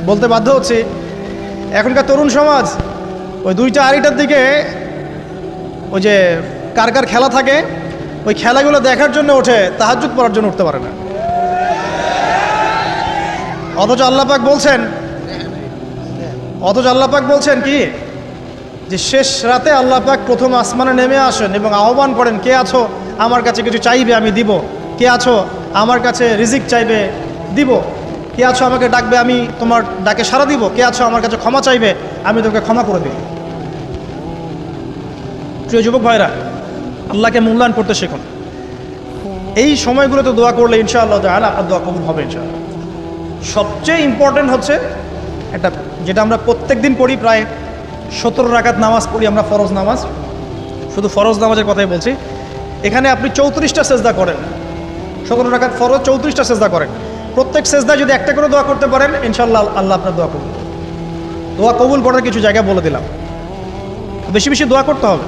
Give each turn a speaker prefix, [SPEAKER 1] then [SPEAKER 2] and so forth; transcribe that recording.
[SPEAKER 1] বলতে বাধ্য হচ্ছি, এখনকার তরুণ সমাজ ওই 2টা আড়াইটার দিকে ওই যে কার কার খেলা থাকে ওই খেলাগুলো দেখার জন্য ওঠে, তাহাজ্জুদ পড়ার জন্য উঠতে পারে না। অথচ আল্লাহ পাক বলছেন কি যে শেষ রাতে আল্লাহ পাক প্রথম আসমানে নেমে আসেন এবং আহ্বান করেন, কে আছো আমার কাছে কিছু চাইবে আমি দিব, কে আছো আমার কাছে রিজিক চাইবে দিব, কে আছো আমাকে ডাকবে আমি তোমার ডাকে সাড়া দিব, কে আছো আমার কাছে ক্ষমা চাইবে আমি তোকে ক্ষমা করে দিব। প্রিয় যুবক ভাইরা, আল্লাহকে মূল্যায়ন করতে শিখুন। এই সময়গুলোতে দোয়া করলে ইনশাআল্লাহ তাআলা আপনার দোয়া কবুল হবে ইনশাআল্লাহ। সবচেয়ে ইম্পর্টেন্ট হচ্ছে একটা, যেটা আমরা প্রত্যেক দিন পড়ি, প্রায় 17 রাকাত নামাজ পড়ি আমরা, ফরজ নামাজ, শুধু ফরজ নামাজের কথাই বলছি। এখানে আপনি 34টা সেজদা করেন, 17 রাকাত ফরজ, 34টা সেজদা করেন। প্রত্যেক সেজদায় যদি একটা করে দোয়া করতে পারেন ইনশাআল্লাহ আল্লাহ আপনার দোয়া কবুল করার কিছু জায়গা বলে দিলাম। বেশি বেশি দোয়া করতে হবে।